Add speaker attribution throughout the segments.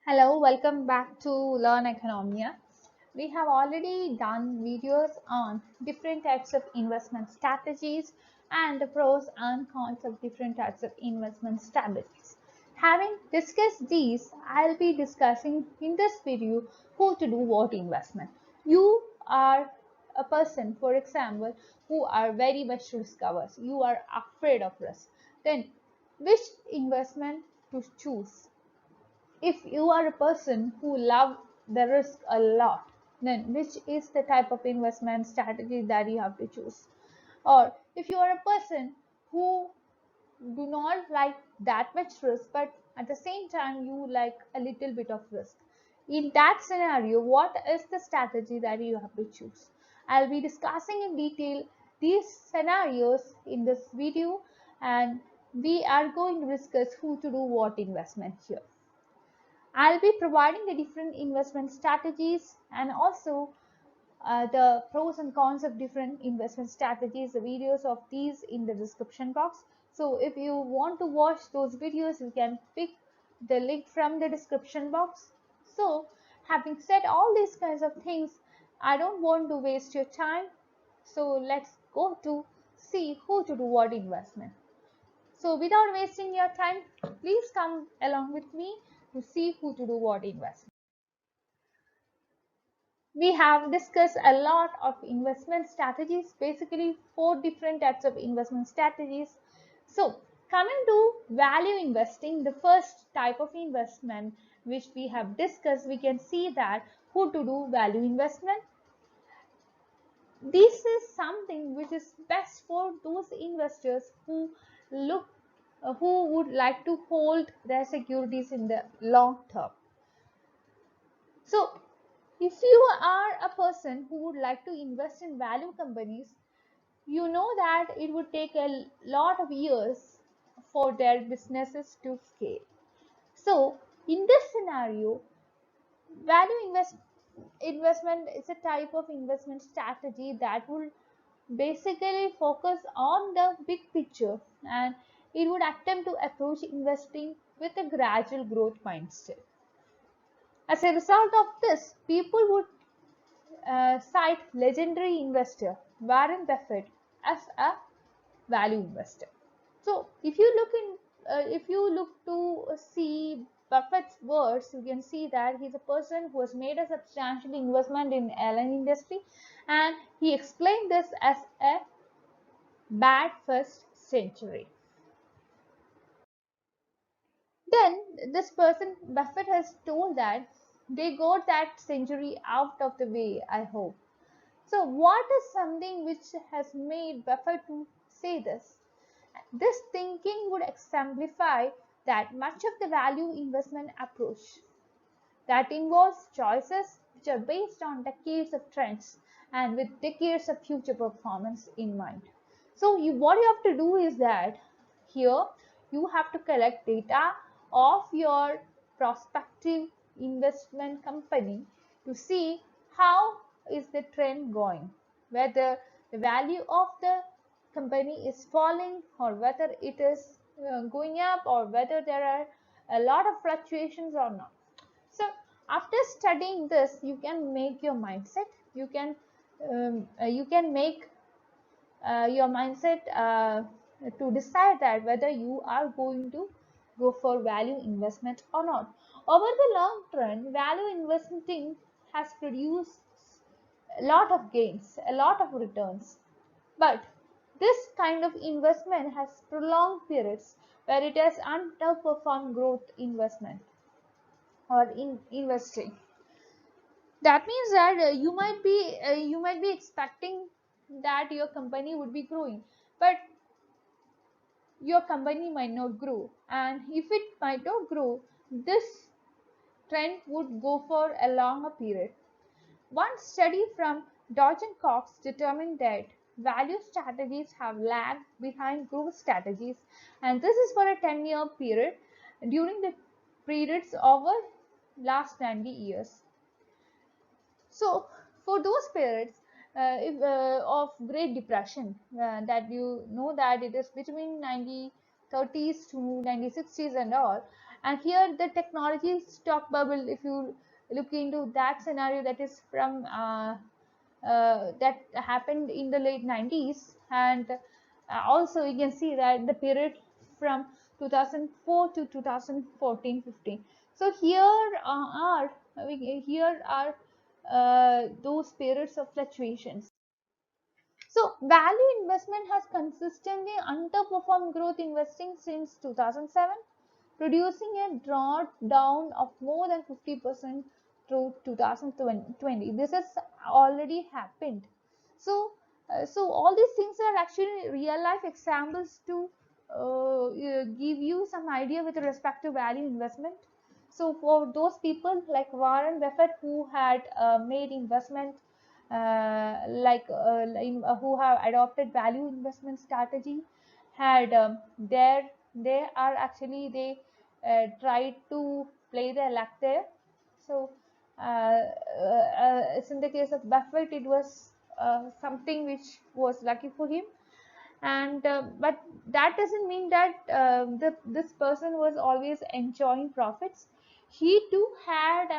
Speaker 1: Hello, welcome back to Learn Economia. We have already done videos on different types of investment strategies and the pros and cons of different types of investment strategies. Having discussed these, I'll be discussing in this video who to do what investment. You are a person, for example, who are very much risk averse. You are afraid of risk. Then, which investment to choose? If you are a person who love the risk a lot, then which is the type of investment strategy that you have to choose? Or if you are a person who do not like that much risk, but at the same time you like a little bit of risk, in that scenario, what is the strategy that you have to choose? I'll be discussing in detail these scenarios in this video, and we are going to discuss who to do what investment here. I'll be providing the different investment strategies and also the pros and cons of different investment strategies, the videos of these in the description box. So if you want to watch those videos, you can pick the link from the description box. So having said all these kinds of things, I don't want to waste your time. So let's go to see who to do what investment. So without wasting your time, please come along with me to see who to do what investment. We have discussed a lot of investment strategies, basically 4 different types of investment strategies. So coming to value investing, the first type of investment which we have discussed, we can see that who to do value investment. This is something which is best for those investors who look who would like to hold their securities in the long term. So if you are a person who would like to invest in value companies, you know that it would take a lot of years for their businesses to scale. So in this scenario, value investment is a type of investment strategy that will basically focus on the big picture, and it would attempt to approach investing with a gradual growth mindset. As a result of this, people would cite legendary investor Warren Buffett as a value investor. So if you look to see Buffett's words, you can see that he's a person who has made a substantial investment in airline industry, and he explained this as a bad first century. Then this person Buffett has told that they got that century out of the way, I hope. So what is something which has made Buffett to say this? This thinking would exemplify that much of the value investment approach that involves choices which are based on decades of trends and with decades of future performance in mind. So what you have to do is that here you have to collect data of your prospective investment company to see how is the trend going, whether the value of the company is falling or whether it is going up or whether there are a lot of fluctuations or not. So after studying this, you can make your mindset. You can make your mindset to decide that whether you are going to go for value investment or not. Over the long term, value investing has produced a lot of gains, a lot of returns. But this kind of investment has prolonged periods where it has underperformed growth investment or in investing. That means that you might be expecting that your company would be growing, but your company might not grow, and if it might not grow, this trend would go for a longer period. One study from Dodge and Cox determined that value strategies have lagged behind growth strategies, and this is for a 10-year period during the periods over last 90 years. So for those periods of Great Depression, that you know that it is between 1930s to 1960s and all, And here the technology stock bubble, if you look into that scenario, that is from that happened in the late 90s. And also you can see that the period from 2004 to 2014-15. So here are those periods of fluctuations. So value investment has consistently underperformed growth investing since 2007, producing a drawdown of more than 50% through 2020. This has already happened. So, so all these things are actually real life examples to give you some idea with respect to value investment. So for those people like Warren Buffett, who had made investment who have adopted value investment strategy, had they are actually they tried to play their luck there. So in the case of Buffett, it was something which was lucky for him. And but that doesn't mean that this person was always enjoying profits. He too had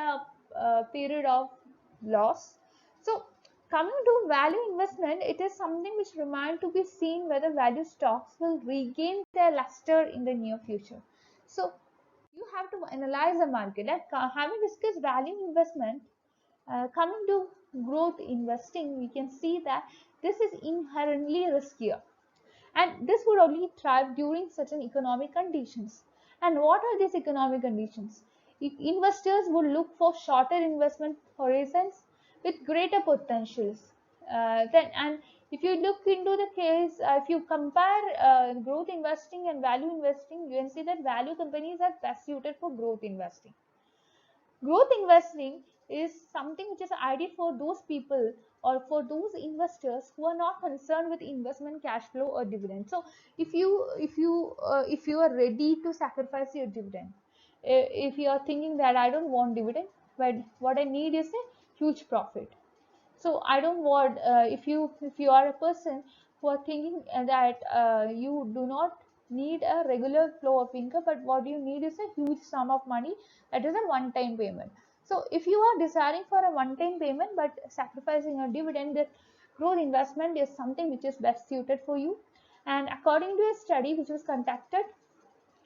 Speaker 1: a period of loss. So coming to value investment, it is something which remains to be seen whether value stocks will regain their luster in the near future. So you have to analyze the market. Like having discussed value investment, coming to growth investing, we can see that this is inherently riskier, and this would only thrive during certain economic conditions. And what are these economic conditions? Investors would look for shorter investment horizons with greater potentials. And if you look into the case, if you compare growth investing and value investing, you can see that value companies are best suited for growth investing. Growth investing is something which is ideal for those people or for those investors who are not concerned with investment cash flow or dividend. So if you are ready to sacrifice your dividend, if you are thinking that I don't want dividend, but what I need is a huge profit. So I don't want, if you are a person who are thinking that you do not need a regular flow of income, but what you need is a huge sum of money, that is a one time payment. So if you are desiring for a one time payment but sacrificing a dividend, the growth investment is something which is best suited for you. And according to a study which was conducted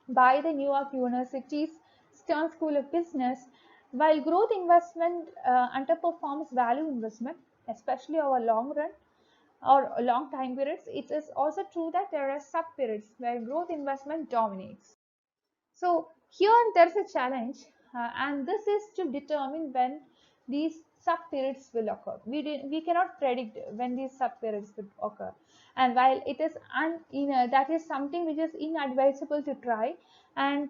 Speaker 1: by the New York University's Stern School of Business, while growth investment underperforms value investment, especially over long run or long time periods, it is also true that there are sub periods where growth investment dominates. So here there is a challenge, and this is to determine when these sub periods will occur. We cannot predict when these sub periods will occur, and while it is that is something which is inadvisable to try. And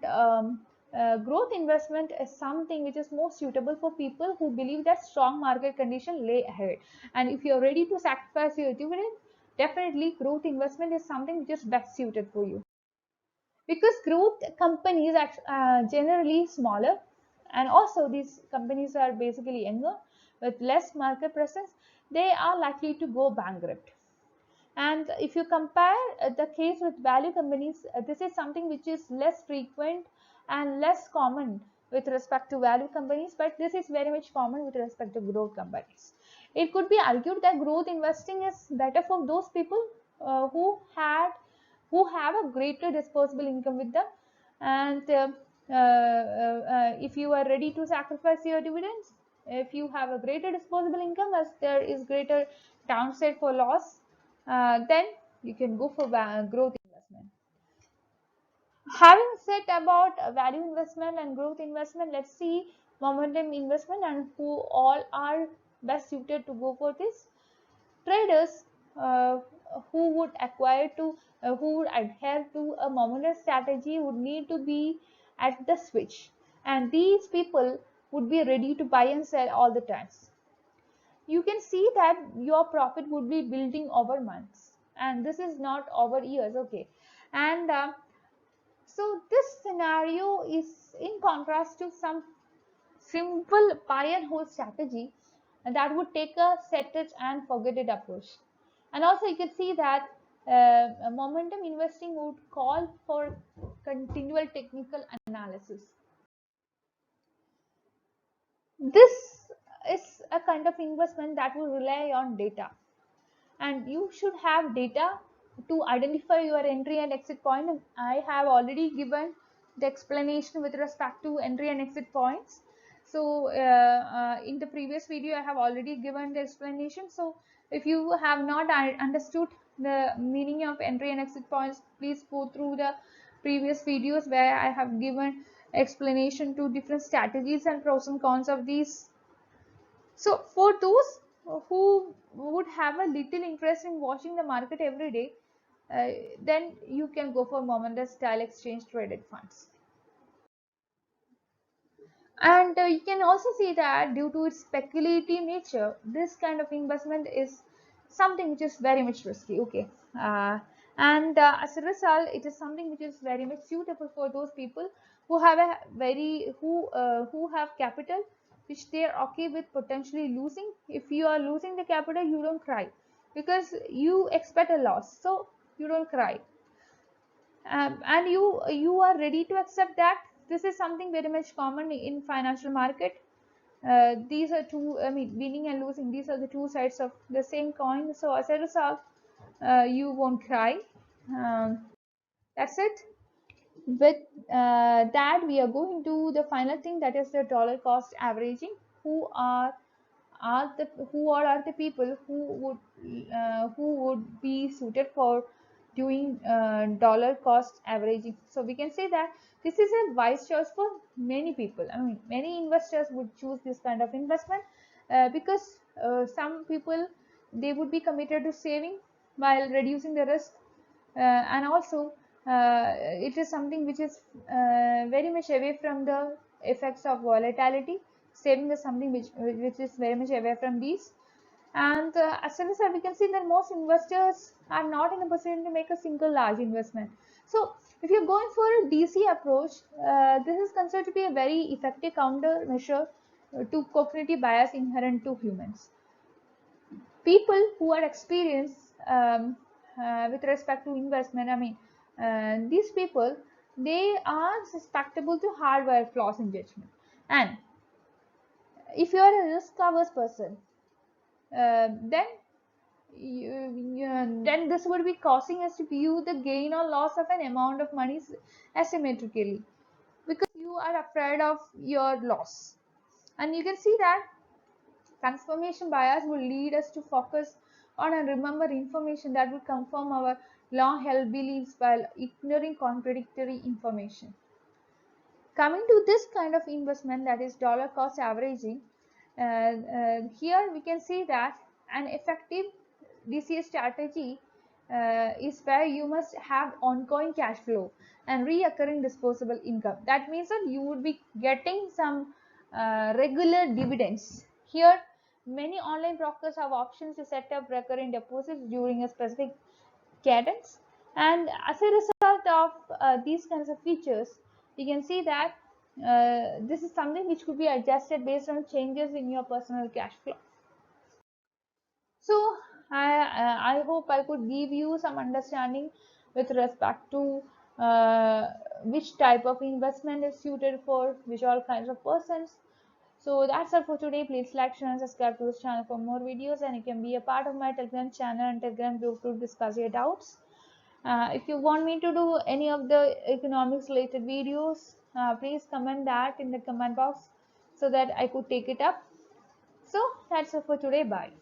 Speaker 1: growth investment is something which is more suitable for people who believe that strong market condition lay ahead. And if you are ready to sacrifice your dividend, definitely growth investment is something which is best suited for you, because growth companies are generally smaller, and also these companies are basically younger with less market presence. They are likely to go bankrupt. And if you compare the case with value companies, this is something which is less frequent and less common with respect to value companies, but this is very much common with respect to growth companies. It could be argued that growth investing is better for those people who have a greater disposable income with them. And if you are ready to sacrifice your dividends, if you have a greater disposable income as there is greater downside for loss, then you can go for growth investment. Having said about value investment and growth investment, let's see momentum investment and who all are best suited to go for this. Traders uh, who would acquire to who would adhere to a momentum strategy would need to be at the switch, and these people would be ready to buy and sell all the times. You can see that your profit would be building over months, and this is not over years. Okay. And so this scenario is in contrast to some simple buy and hold strategy that would take a set it and forget it approach. And also you can see that momentum investing would call for continual technical analysis. This is a kind of investment that will rely on data, and you should have data to identify your entry and exit point. And I have already given the explanation with respect to entry and exit points. So in the previous video I have already given the explanation. So if you have not understood the meaning of entry and exit points, please go through the previous videos where I have given explanation to different strategies and pros and cons of these. So for those who would have a little interest in watching the market every day, then you can go for momentary style exchange traded funds. And you can also see that due to its speculative nature, this kind of investment is something which is very much risky. Okay, and as a result, it is something which is very much suitable for those people who have a who have capital which they are okay with potentially losing. If you are losing the capital, you don't cry because you expect a loss, so you don't cry, and you are ready to accept that. This is something very much common in financial market. These are two, I mean, winning and losing, these are the two sides of the same coin. So as a result, you won't cry. That's it. With that, we are going to the final thing, that is the dollar cost averaging. Who are the who are the people who would be suited for doing dollar cost averaging? So we can say that this is a wise choice for many people. I mean, many investors would choose this kind of investment because some people, they would be committed to saving while reducing the risk, and also it is something which is very much away from the effects of volatility. Saving is something which is very much away from these. And as a result, we can see that most investors are not in a position to make a single large investment. So if you're going for a DC approach, this is considered to be a very effective countermeasure to cognitive bias inherent to humans. People who are experienced with respect to investment, I mean, these people, they are susceptible to hardware flaws in judgment. And if you are a risk averse person, then then this would be causing us to view the gain or loss of an amount of money asymmetrically, because you are afraid of your loss. And you can see that confirmation bias will lead us to focus on and remember information that would confirm our long held beliefs while ignoring contradictory information. Coming to this kind of investment, that is dollar cost averaging, here we can see that an effective DCA strategy is where you must have ongoing cash flow and reoccurring disposable income. That means that you would be getting some regular dividends. Here, many online brokers have options to set up recurring deposits during a specific cadence, and as a result of these kinds of features, you can see that this is something which could be adjusted based on changes in your personal cash flow. So I hope I could give you some understanding with respect to which type of investment is suited for which all kinds of persons. So that's all for today. Please like, share and subscribe to this channel for more videos, and you can be a part of my Telegram channel and Telegram group to discuss your doubts. If you want me to do any of the economics related videos, please comment that in the comment box so that I could take it up. So that's all for today. Bye.